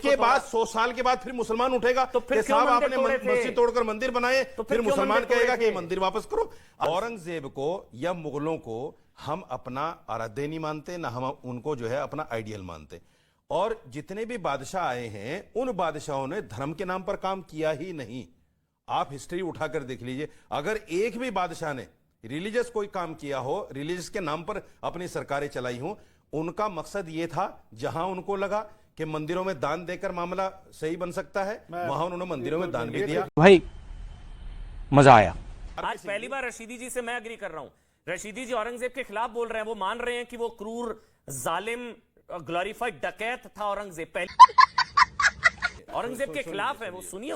के बाद 100 साल के बाद फिर मुसलमान उठेगा तो फिर कि साहब आपने मस्जिद मस्जिद तोड़कर मंदिर बनाए, तो फिर मुसलमान कहेगा कि मंदिर मंदिर वापस करो। औरंगजेब को या मुगलों को हम अपना आराध्य नहीं मानते, ना हम उनको जो है अपना आइडियल मानते। और जितने भी बादशाह आए हैं उन बादशाहों ने धर्म के नाम पर काम किया ही नहीं। आप हिस्ट्री उठाकर देख लीजिए, अगर एक भी बादशाह ने रिलीजियस कोई काम किया हो, रिलीजियस के नाम पर अपनी सरकारें चलाई हो, उनका मकसद यह था जहां उनको लगा कि मंदिरों में दान देकर मामला सही बन सकता है, वहां उन्होंने मंदिरों में दान भी दिया। भाई मजा आया। आज पहली बार रशीदी जी से मैं एग्री कर रहा हूं। रशीदी जी औरंगजेब के खिलाफ बोल रहे हैं, वो मान रहे हैं कि वो क्रूर, जालिम, ग्लोरीफाइड डकैत था औरंगजेब। औरंगजेब के खिलाफ है वो, सुनिए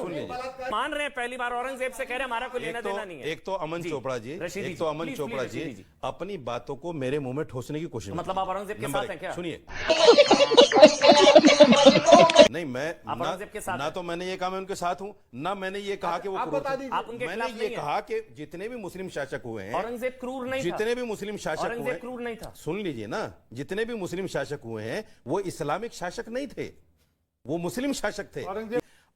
मान रहे हैं पहली बार औरंगजेब से कह रहे हैं हमारा कोई लेना देना नहीं है। एक तो अमन चोपड़ा जी, एक तो अमन चोपड़ा जी अपनी बातों को मेरे मुंह में ठोसने की कोशिश, मतलब आप औरंगजेब के साथ हैं क्या? सुनिए नहीं, मैं ना तो मैंने ये कहा मैं उनके साथ हूं, ना मैंने ये कहा कि वो क्रूर। मैंने ये कहा कि जितने भी मुस्लिम शासक हुए हैं, औरंगजेब क्रूर नहीं था। जितने भी मुस्लिम शासक हुए, क्रूर नहीं था। सुन लीजिए ना, जितने भी मुस्लिम शासक हुए हैं वो इस्लामिक शासक नहीं थे, वो मुस्लिम शासक थे।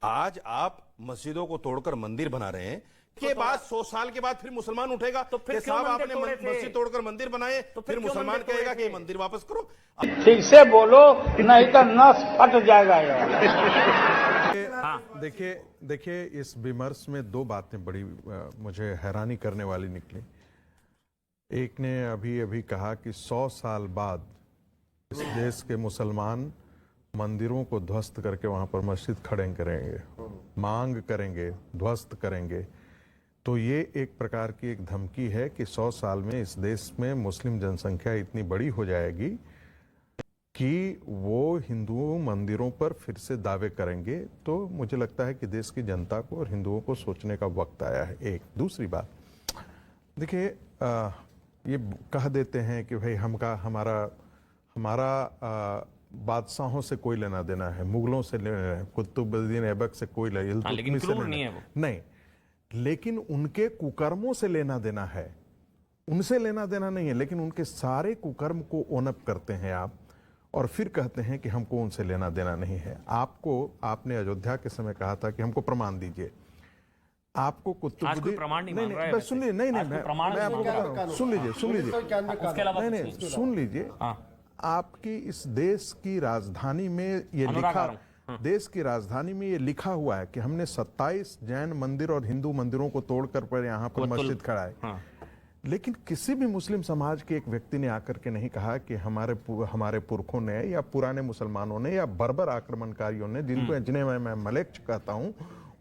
आज आप मस्जिदों को तोड़कर मंदिर बना रहे हैं, के बाद 100 साल के बाद फिर मुसलमान उठेगा तो फिर साहब आपने मस्जिद तोड़कर मंदिर बनाए, तो फिर मुसलमान कहेगा कि मंदिर वापस करो। ठीक से बोलो नहीं तो नस फट जाएगा यार। देखिए इस विमर्श में दो बातें बड़ी मुझे हैरानी करने वाली निकली। एक ने अभी अभी कहा कि 100 साल बाद इस देश के मुसलमान मंदिरों को ध्वस्त करके वहां पर मस्जिद खड़े करेंगे, मांग करेंगे, ध्वस्त करेंगे। तो ये एक प्रकार की एक धमकी है कि 100 साल में इस देश में मुस्लिम जनसंख्या इतनी बड़ी हो जाएगी कि वो हिंदू मंदिरों पर फिर से दावे करेंगे। तो मुझे लगता है कि देश की जनता को और हिंदुओं को सोचने का वक्त आया है। एक दूसरी बात, देखिए ये कह देते हैं कि भाई हमारा बादशाहों से कोई लेना देना है, मुगलों से लेना है, कुतुबुद्दीन ऐबक से कोई लेकिन क्रूर नहीं है वो। नहीं, लेकिन उनके कुकर्मों से लेना देना है, उनसे लेना देना नहीं है। लेकिन उनके सारे कुकर्म को ओनअप करते हैं आप, और फिर कहते हैं कि हमको उनसे लेना देना नहीं है। आपने अयोध्या के समय कहा था कि हमको प्रमाण दीजिए। आपको कुतुबुद्दीन प्रमाण नहीं मान रहा है, सुन लीजिए, नहीं मैं आपको बता रहा हूं, सुन लीजिए, नहीं सुन लीजिए। आपकी इस देश की राजधानी में ये लिखा, देश की राजधानी में ये लिखा हुआ है कि हमने 27 जैन मंदिर और हिंदू मंदिरों को तोड़कर पर यहाँ पर मस्जिद खड़ा है। लेकिन किसी भी मुस्लिम समाज के एक व्यक्ति ने आकर के नहीं कहा कि हमारे पुरखों ने या पुराने मुसलमानों ने या बर्बर आक्रमणकारियों ने, जिन्हें मैं मलेच्छ कहता हूं,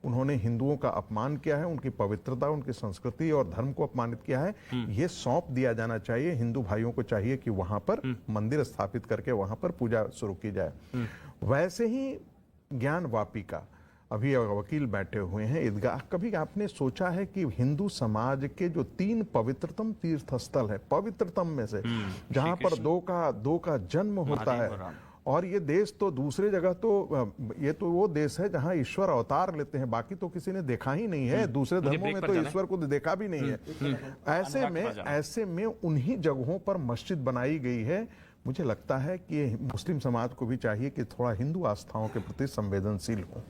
उन्होंने हिंदुओं का अपमान किया है, उनकी पवित्रता, उनकी संस्कृति और धर्म को अपमानित किया है। ये सौंप दिया जाना चाहिए। हिंदू भाइयों को चाहिए कि वहां पर मंदिर स्थापित करके वहां पर पूजा शुरू की जाए। वैसे ही ज्ञान वापिका, अभी वकील बैठे हुए हैं ईदगाह। कभी आपने सोचा है कि हिंदू समाज के जो 3 पवित्रतम तीर्थ स्थल है, पवित्रतम में से, जहां पर दो का जन्म होता है, और ये देश तो दूसरे जगह तो ये तो वो देश है जहां ईश्वर अवतार लेते हैं, बाकी तो किसी ने देखा ही नहीं है। दूसरे धर्मों में तो ईश्वर को देखा भी नहीं है। ऐसे में उन्हीं जगहों पर मस्जिद बनाई गई है। मुझे लगता है कि मुस्लिम समाज को भी चाहिए कि थोड़ा हिंदू आस्थाओं के प्रति संवेदनशील हो।